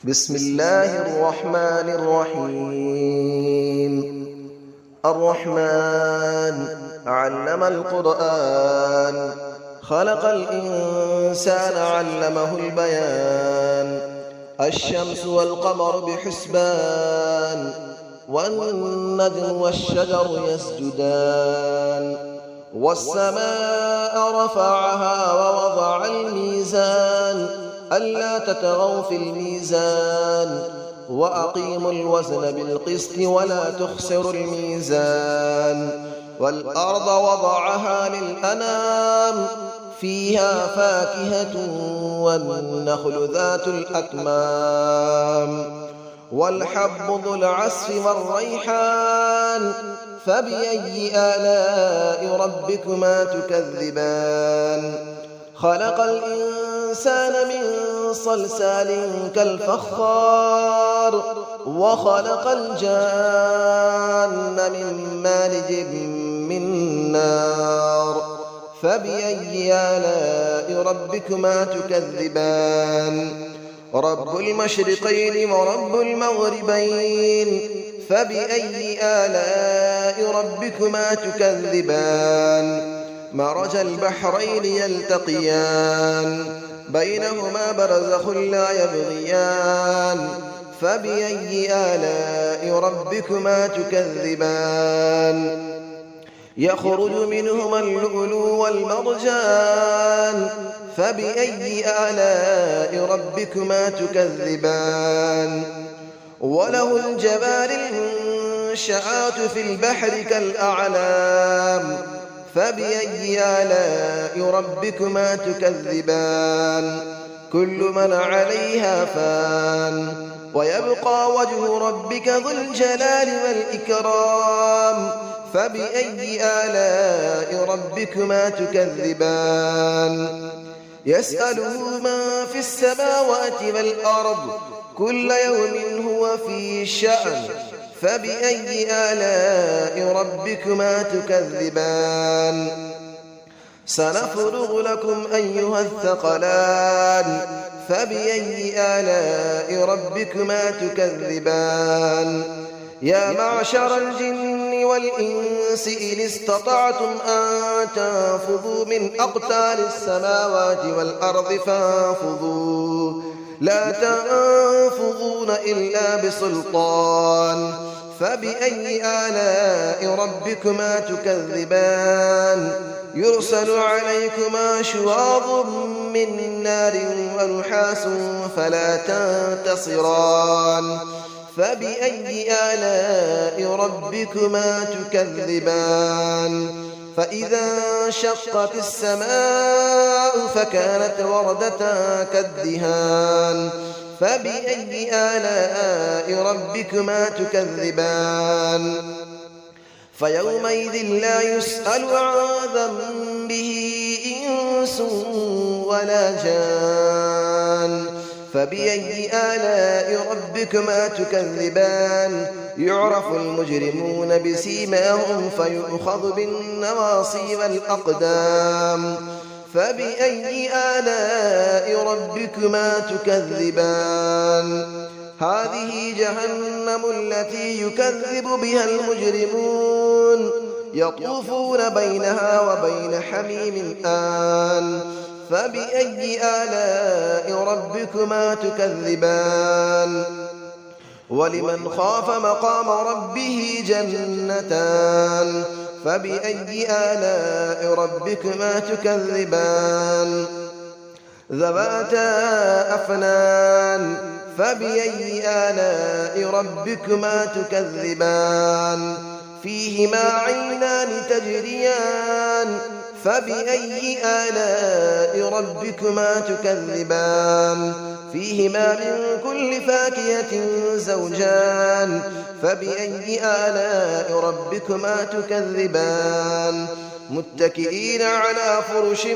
بسم الله الرحمن الرحيم. الرحمن علم القرآن، خلق الإنسان علمه البيان. الشمس والقمر بحسبان، والنجم والشجر يسجدان. والسماء رفعها ووضع الميزان، ألا تطغوا في الميزان، وأقيموا الوزن بالقسط ولا تخسروا الميزان. والأرض وضعها للأنام، فيها فاكهة والنخل ذات الأكمام. والحب ذو العصف والريحان، فبأي آلاء ربكما تكذبان. خلق الإنسان من صلصال كالفخار، وخلق الجان من مارج من نار. فبأي آلاء ربكما تكذبان. رب المشرقين ورب المغربين، فبأي آلاء ربكما تكذبان. مرج البحرين يلتقيان، بينهما برزخ لا يبغيان. فبأي آلاء ربكما تكذبان. يخرج منهما اللؤلؤ والمرجان، فبأي آلاء ربكما تكذبان. وله الجوار المنشآت في البحر كالأعلام، فبأي آلاء ربكما تكذبان. كل من عليها فان، ويبقى وجه ربك ذو الجلال والإكرام. فبأي آلاء ربكما تكذبان. يسأله من في السماوات والأرض، كل يوم هو في شأن. فبأي آلاء ربكما تكذبان. سنفرغ لكم أيها الثقلان، فبأي آلاء ربكما تكذبان. يا معشر الجن والإنس إن استطعتم أن تنفذوا من أقطار السماوات والأرض فانفذوا، لا تنفذون إلا بسلطان. فبأي آلاء ربكما تكذبان. يرسل عليكما شواظ من نار ونحاس فلا تنتصران. فبأي آلاء ربكما تكذبان. فإذا انشقت السماء فكانت وردة كالدهان. فبأي آلاء ربكما تكذبان. فيومئذ لا يسأل عن ذنبه إنس ولا جان. فبأي آلاء ربكما تكذبان. يعرف المجرمون بسيماهم فيؤخذ بالنواصي والأقدام. فبأي آلاء ربكما تكذبان. هذه جهنم التي يكذب بها المجرمون، يطوفون بينها وبين حميم آن. فبأي آلاء ربكما تكذبان. ولمن خاف مقام ربه جنتان. فبأي آلاء ربكما تكذبان. ذواتا أفنان. فبأي آلاء ربكما تكذبان. فيهما عينان تجريان. فبأي آلاء ربكما تكذبان. فيهما من كل فاكهة زوجان. فبأي آلاء ربكما تكذبان. متكئين على فرش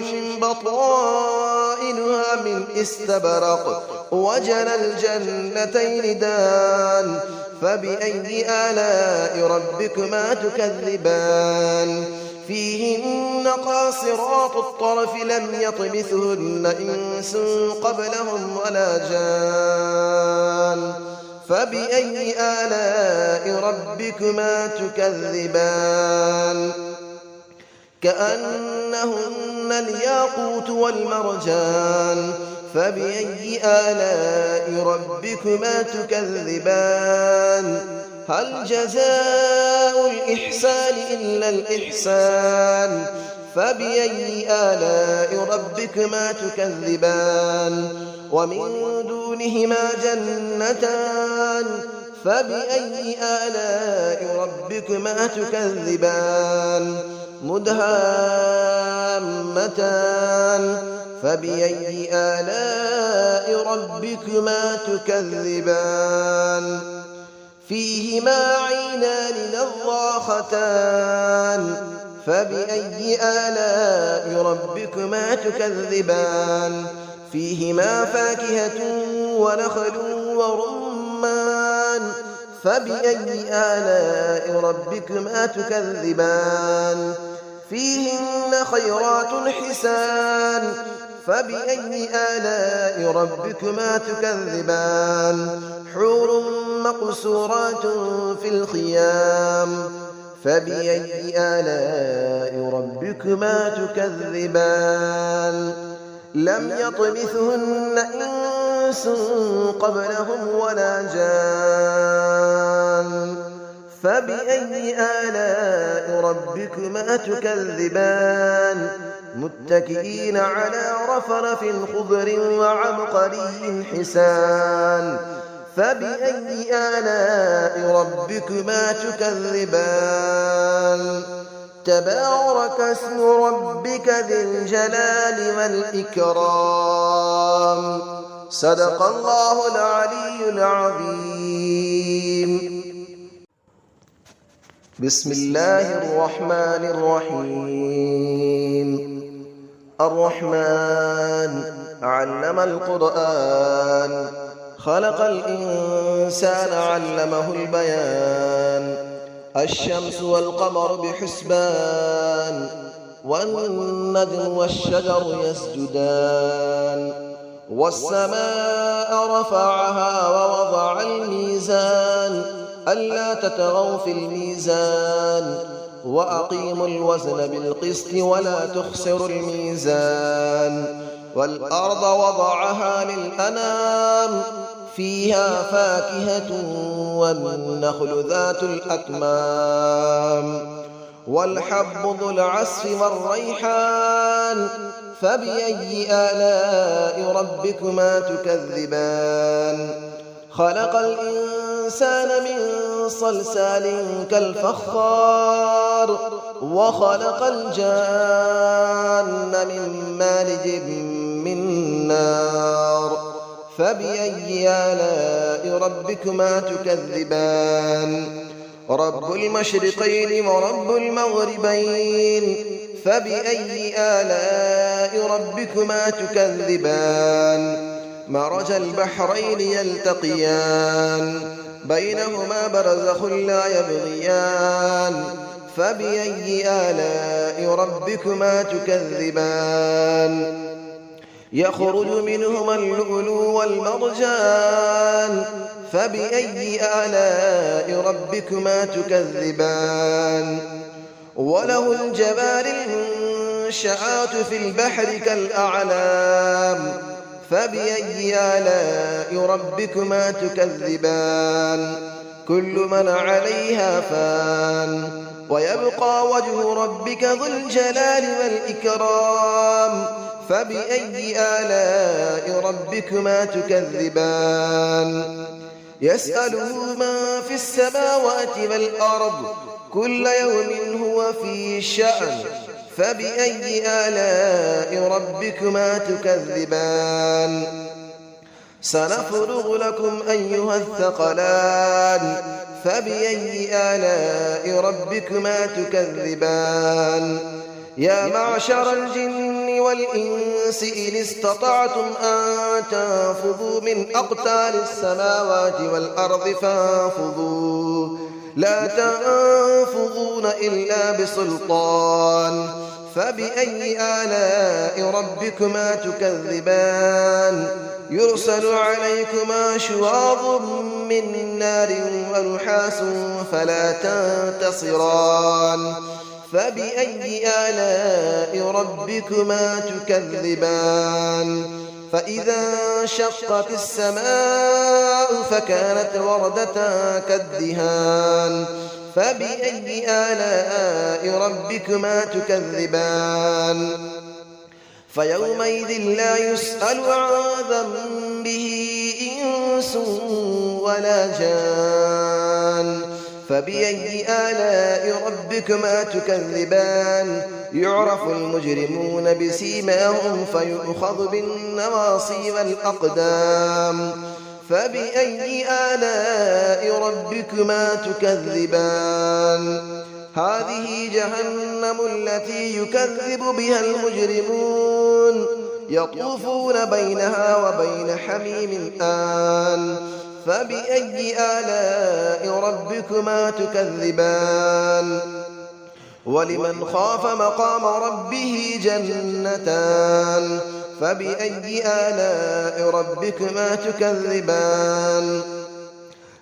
بطائنها من استبرق، وجنى الجنتين دان. فبأي آلاء ربكما تكذبان. فيهن قاصرات الطرف لم يطمثهن إنس قبلهم ولا جان. فبأي آلاء ربكما تكذبان كأنهن الياقوت والمرجان فبأي آلاء ربكما تكذبان هل جزاء الإحسان إلا الإحسان فبأي آلاء ربكما تكذبان ومن دونهما جنتان فبأي آلاء ربكما تكذبان مدهامتان فبأي آلاء ربكما تكذبان فيهما عينان نضاختان فبأي آلاء ربكما تكذبان فيهما فاكهة ونخل ورمان فبأي آلاء ربكما تكذبان فيهن خيرات حسان فبأي آلاء ربكما تكذبان حور مقصورات في الخيام فبأي آلاء ربكما تكذبان لم يطمثهن إنس قبلهم ولا جان فبأي آلاء ربكما تكذبان متكئين على رفرف خضر وعبقري حسان فبأي آلاء ربكما تكذبان تبارك اسم ربك ذي الجلال والإكرام صدق الله العلي العظيم بسم الله الرحمن الرحيم الرحمن علم القرآن خلق الإنسان علمه البيان الشمس والقمر بحسبان والنجم والشجر يسجدان والسماء رفعها ووضع الميزان ألا تطغوا في الميزان وأقيموا الوزن بالقسط ولا تخسروا الميزان والأرض وضعها للأنام فيها فاكهة والنخل ذات الأكمام والحب ذو العصف والريحان فبأي آلاء ربكما تكذبان خلق الإنسان من صلصال كالفخار وخلق الجان من مارج من نار فبأي آلاء ربكما تكذبان رب المشرقين ورب المغربين فبأي آلاء ربكما تكذبان مرج البحرين يلتقيان بينهما برزخ لا يبغيان فبأي آلاء ربكما تكذبان يخرج منهما اللؤلؤ والمرجان فبأي آلاء ربكما تكذبان وله الجبال المنشآت في البحر كالأعلام فبأي آلاء ربكما تكذبان كل من عليها فان ويبقى وجه ربك ذو الجلال والإكرام فبأي آلاء ربكما تكذبان يسأله من في السماوات والأرض كل يوم هو في شأن فبأي آلاء ربكما تكذبان سنفرغ لكم أيها الثقلان فبأي آلاء ربكما تكذبان يا معشر الجن والإنس إن استطعتم أن تنفذوا من أقطار السماوات والأرض فانفذوا لا تنفذون إلا بسلطان فبأي آلاء ربكما تكذبان يرسل عليكما شواظ من نار ونحاس فلا تنتصران فبأي آلاء ربكما تكذبان فإذا انشقت السماء فكانت وردة كالدهان فبأي آلاء ربكما تكذبان فيومئذ لا يسأل عن ذنبه إنس ولا جان فبأي آلاء ربكما تكذبان يعرف المجرمون بسيماهم فيؤخذ بالنواصي والأقدام فبأي آلاء ربكما تكذبان هذه جهنم التي يكذب بها المجرمون يطوفون بينها وبين حميم آن فبأي آلاء ربكما تكذبان ولمن خاف مقام ربه جنتان فبأي آلاء ربكما تكذبان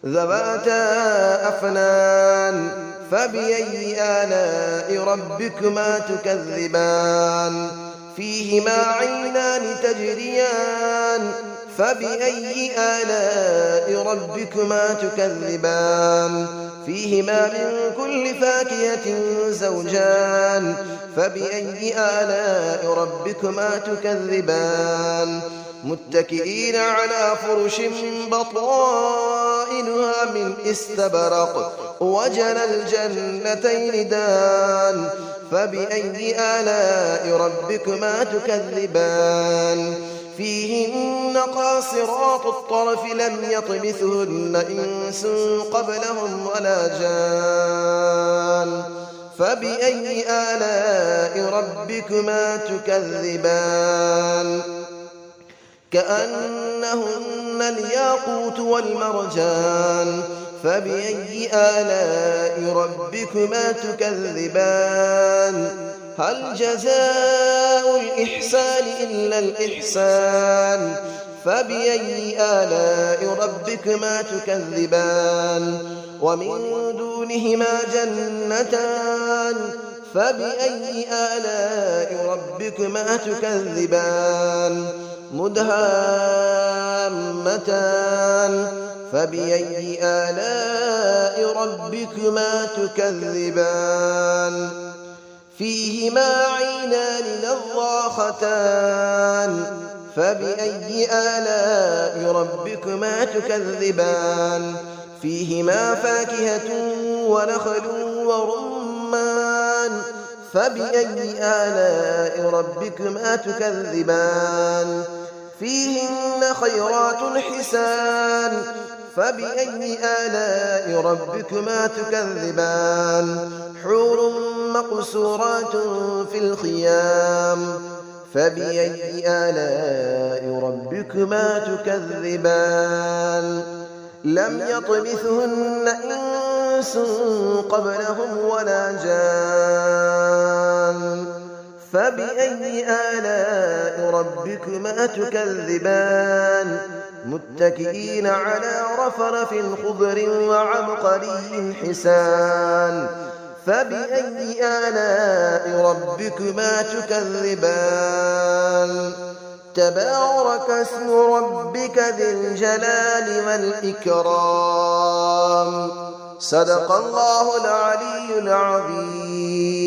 ذواتا أفنان فبأي آلاء ربكما تكذبان فيهما عينان تجريان فبأي آلاء ربكما تكذبان فيهما من كل فاكهة زوجان فبأي آلاء ربكما تكذبان متكئين على فرش بطائنها من استبرق وجنى الجنتين دان فبأي آلاء ربكما تكذبان فيهن قاصرات الطرف لم يطمثهن إنس قبلهم ولا جان فبأي آلاء ربكما تكذبان كأنهن الياقوت والمرجان فبأي آلاء ربكما تكذبان هل جزاء الإحسان إلا الإحسان فبأي آلاء ربكما تكذبان ومن دونهما جنتان فبأي آلاء ربكما تكذبان مدهامتان فبأي آلاء ربكما تكذبان فيهما عينان نضاختان فبأي آلاء ربكما تكذبان فيهما فاكهة ونخل ورمان فبأي آلاء ربكما تكذبان فيهن خيرات حسان فبأي آلاء ربكما تكذبان حور مقصورات في الخيام فبأي آلاء ربكما تكذبان لم يطمثهن إنس قبلهم ولا جان فبأي آلاء ربكما تكذبان متكئين على رفرف خضر وعبقري حسان فبأي آلاء ربكما تكذبان تبارك اسم ربك ذي الجلال والإكرام صدق الله العلي العظيم.